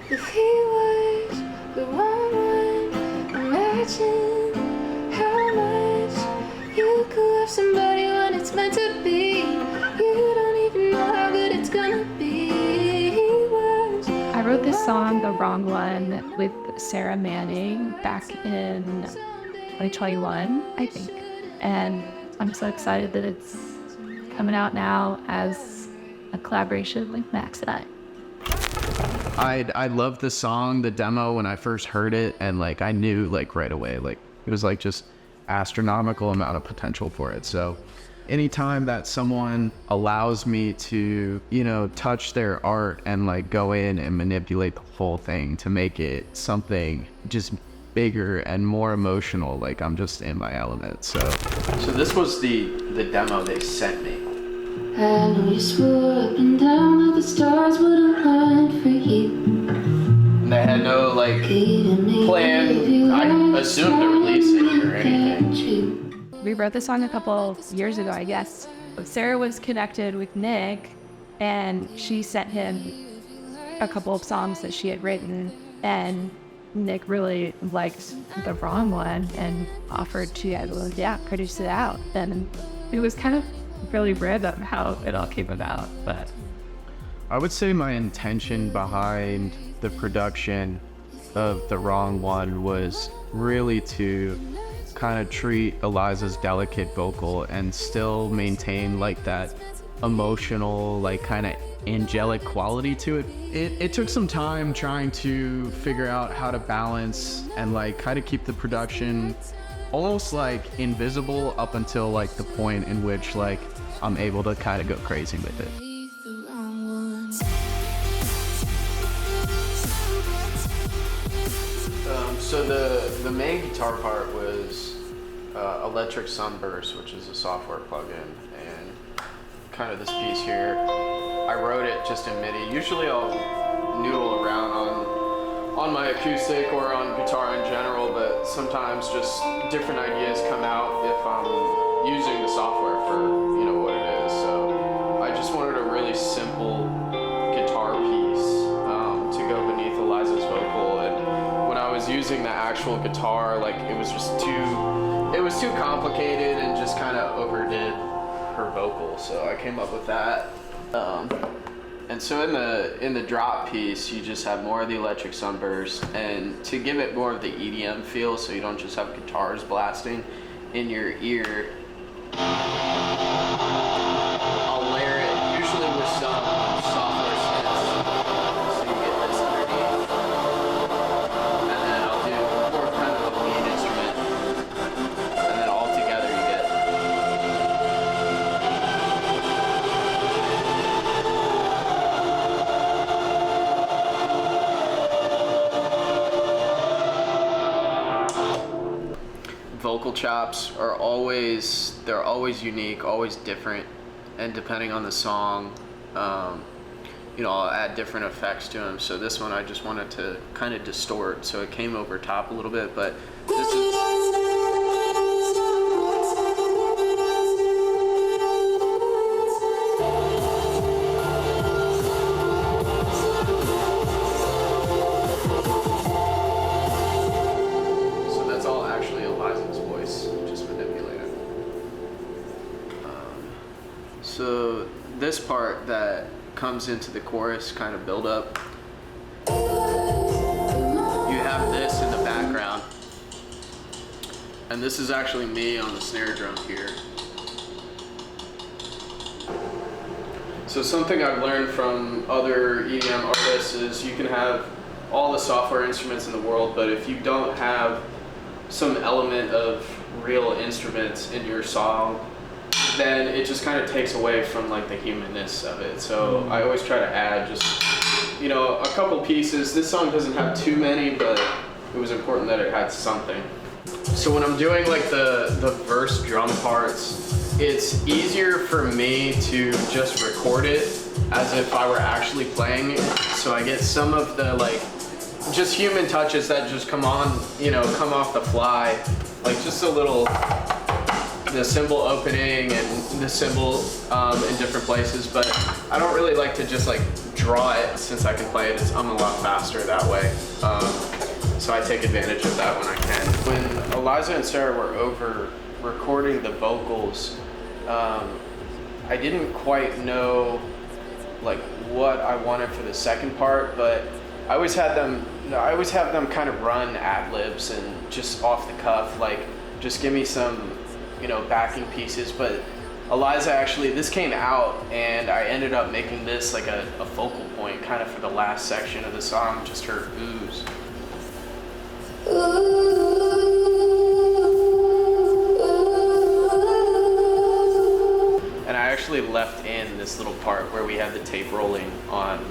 If he was the wrong one, imagine how much you could love somebody when it's meant to be. You don't even know how good it's gonna be. He was. I wrote this song, The Wrong One, with Sarah Manning back in 2021, I think. And I'm so excited that it's coming out now as a collaboration with Max and I. I loved the song, the demo, when I first heard it, and like I knew like right away, like it was like just astronomical amount of potential for it. So anytime that someone allows me to, you know, touch their art and like go in and manipulate the whole thing to make it something just bigger and more emotional, like I'm just in my element. So this was the demo they sent me. I know you swore up and down that the stars would align for you. And they had no like plan, I assumed, to release it or anything. We wrote this song a couple years ago, I guess. Sarah was connected with Nick, and she sent him a couple of songs that she had written, and Nick really liked The Wrong One and offered to produce it out. And it was kind of really random how it all came about, but I would say my intention behind the production of The Wrong One was really to kind of treat Eliza's delicate vocal and still maintain like that emotional, like kind of angelic quality to it. It took some time trying to figure out how to balance and like kind of keep the production almost like invisible up until like the point in which like I'm able to kind of go crazy with it. So the main guitar part was Electric Sunburst, which is a software plugin, and kind of this piece here. I wrote it just in MIDI. Usually I'll noodle around on my acoustic or on guitar in general, but sometimes just different ideas come out if I'm using the software for, you know, what it is. So I just wanted a really simple guitar piece to go beneath Eliza's vocal, and when I was using the actual guitar, like it was too complicated and just kind of overdid her vocal, so I came up with that. And so in the drop piece, you just have more of the Electric Sunburst, and to give it more of the EDM feel, so you don't just have guitars blasting in your ear, I'll layer it usually with some software synths, so you get this underneath, and then I'll do more kind of a lead instrument, and then all together you get. Vocal chops are always unique, always different, and depending on the song, you know, I'll add different effects to them. So this one I just wanted to kind of distort, so it came over top a little bit, but this is. So this part that comes into the chorus kind of build up, you have this in the background, and this is actually me on the snare drum here. So something I've learned from other EDM artists is you can have all the software instruments in the world, but if you don't have some element of real instruments in your song, then it just kind of takes away from like the humanness of it. So I always try to add just, you know, a couple pieces. This song doesn't have too many, but it was important that it had something. So when I'm doing like the verse drum parts, it's easier for me to just record it as if I were actually playing it. So I get some of the like just human touches that just come on, you know, come off the fly. Like just a little the cymbal opening and the cymbal in different places, but I don't really like to just like draw it since I can play it. I'm a lot faster that way. So I take advantage of that when I can. When Eliza and Sarah were over recording the vocals, I didn't quite know like what I wanted for the second part, but I always have them kind of run ad-libs and just off the cuff, like just give me some, you know, backing pieces. But Eliza actually, this came out and I ended up making this like a focal point kind of for the last section of the song, just her ooze. And I actually left in this little part where we had the tape rolling on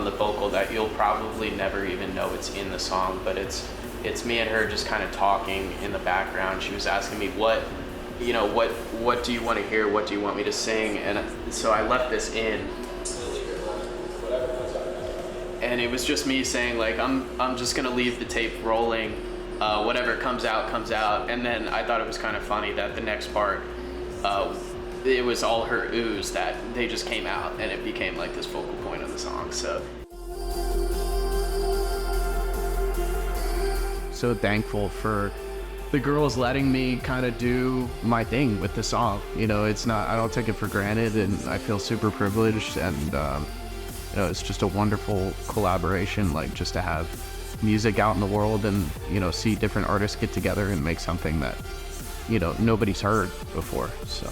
the vocal that you'll probably never even know it's in the song, but it's me and her just kind of talking in the background. She was asking me what do you want to hear? What do you want me to sing? And so I left this in. And it was just me saying like, I'm just gonna leave the tape rolling. Whatever comes out, comes out. And then I thought it was kind of funny that the next part, it was all her ooze that they just came out and it became like this focal point of the song. So thankful for the girls letting me kind of do my thing with the song. You know, I don't take it for granted, and I feel super privileged, and you know, it's just a wonderful collaboration, like just to have music out in the world and, you know, see different artists get together and make something that, you know, nobody's heard before. So